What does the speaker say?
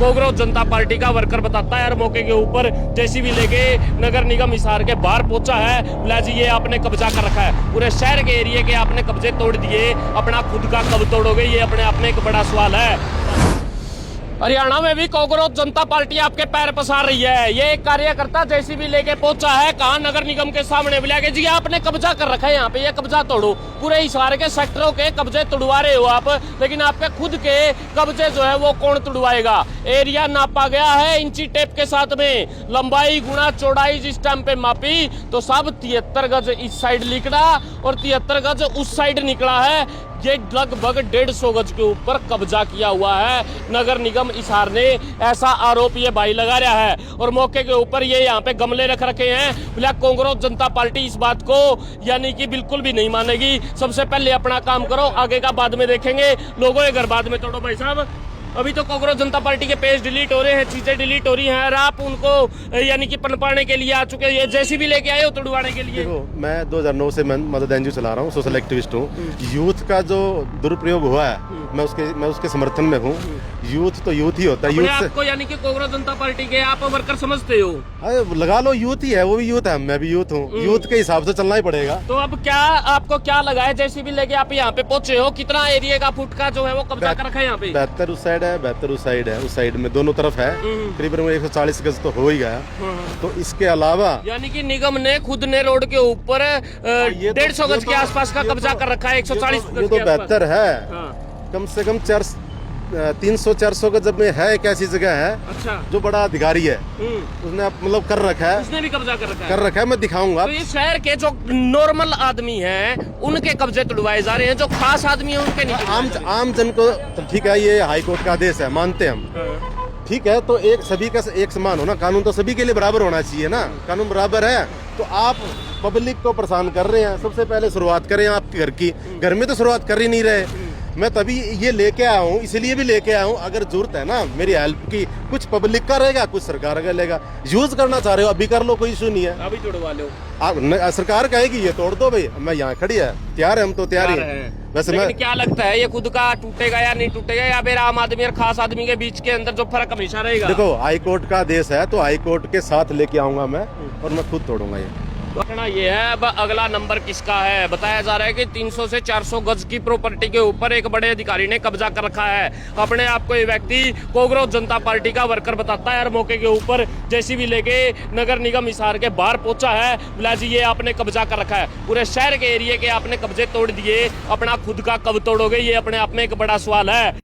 कांग्रेस जनता party का worker बताता है। और मौके के ऊपर जेसीबी लेके नगर निगम हिसार के बाहर पहुंचा है। बोला जी ये आपने कब्जा कर रखा है, पूरे शहर के एरिया के आपने कब्जे तोड़ दिए, अपना खुद का कब तोड़ोगे, ये अपने आप में एक बड़ा सवाल है। हरियाणा में भी कांग्रेस जनता पार्टी आपके पैर पसार रही है। ये एक कार्यकर्ता जेसीबी लेके पहुंचा है, कहा नगर निगम के सामने, बोला कि जी आपने कब्जा कर रखा है यहाँ पे, ये कब्जा तोड़ो। पूरे हिसार के सेक्टरों के कब्जे तोड़वा रहे हो आप, लेकिन आपके खुद के कब्जे जो है वो कौन तोड़वाएगा। एरिया नापा गया है इंची टेप के साथ में, लंबाई गुणा चौड़ाई जिस टाइम पे मापी तो सब 73 गज इस साइड निकला और 73 गज उस साइड निकला है। ये लगभग 150 गज के ऊपर कब्जा किया हुआ है नगर निगम हिसार ने, ऐसा आरोप ये भाई लगा रहा है। और मौके के ऊपर ये यहाँ पे गमले रख रखे हैं। बोला कांग्रेस जनता पार्टी इस बात को यानी कि बिल्कुल भी नहीं मानेगी। सबसे पहले अपना काम करो, आगे का बाद में देखेंगे, लोगों के घर बाद में तोड़ो। भाई साहब अभी तो कांग्रेस जनता पार्टी के पेज डिलीट हो रहे हैं, चीजें डिलीट हो रही हैं, और आप उनको यानी कि पनपाने के लिए आ चुके हैं। ये जेसीबी लेके आए हो तोड़वाने के लिए? देखो, मैं 2009 से मदद एनजीओ चला रहा हूँ, सोशल एक्टिविस्ट हूँ। यूथ का जो दुरुपयोग हुआ है मैं उसके समर्थन में हूँ। यूथ तो यूथ ही होता है। यूथ आपको यानी कि कांग्रेस जनता पार्टी के आप वर्कर समझते हो? लगा लो, यूथ ही है, वो भी यूथ है, मैं भी यूथ हूँ। यूथ के हिसाब से चलना ही पड़ेगा। तो अब क्या आपको क्या लगा है, जेसीबी लेके आप यहाँ पे पहुंचे हो, कितना एरिया का फुट का जो है वो कब्जा कर रखा है यहाँ पे? 72 उस साइड है, 72 उस साइड है। उस साइड में दोनों तरफ है, करीबन 140 गज तो हो ही गया। तो इसके अलावा यानी कि निगम ने खुद ने रोड के ऊपर 150 गज के आसपास का कब्जा कर रखा है। 140 ये तो बेहतर है, कम से कम 300-400 गज में है। एक ऐसी जगह है अच्छा जो बड़ा अधिकारी है, उसने मतलब कर रखा है, उसने भी कब्जा कर रखा है। मैं दिखाऊंगा। तो ये शहर के जो नॉर्मल आदमी हैं उनके कब्जे तोड़वाए जा रहे हैं, जो खास आदमी है उनके नहीं। आम जन को तो ठीक है, ये हाई कोर्ट का आदेश है, मानते हम, ठीक है। तो एक सभी का एक समान हो ना, कानून तो सभी के लिए बराबर होना चाहिए ना। कानून बराबर है तो आप पब्लिक को परेशान कर रहे हैं। सबसे पहले शुरुआत करें आपके घर की, घर में तो शुरुआत कर ही नहीं रहे। मैं तभी ये लेके आया हूँ, इसलिए भी लेके आया हूँ, अगर जरूरत है ना मेरी हेल्प की, कुछ पब्लिक का रहेगा, कुछ सरकार का लेगा। यूज करना चाह रहे हो अभी कर लो, कोई इशू नहीं है। अभी तोड़वा लो, आप सरकार कहेगी ये तोड़ दो भाई, मैं यहाँ खड़ी है, तैयार है, हम तो तैयार ही है। वैसे मैं क्या लगता है ये खुद का टूटेगा या नहीं टूटेगा, या फिर आम आदमी और खास आदमी के बीच के अंदर जो फर्क हमेशा रहेगा? देखो, हाई कोर्ट का आदेश है तो हाई कोर्ट के साथ लेके आऊंगा मैं, और मैं खुद तोड़ूंगा ये। घटना ये है। अब अगला नंबर किसका है? बताया जा रहा है कि 300 से 400 गज की प्रॉपर्टी के ऊपर एक बड़े अधिकारी ने कब्जा कर रखा है। अपने आप को ये व्यक्ति कांग्रेस जनता पार्टी का वर्कर बताता है और मौके के ऊपर जेसीबी लेके नगर निगम हिसार के बाहर पहुंचा है। बोला जी ये आपने कब्जा कर रखा है, पूरे शहर के एरिया के आपने कब्जे तोड़ दिए, अपना खुद का कब तोड़ोगे, ये अपने आप में एक बड़ा सवाल है।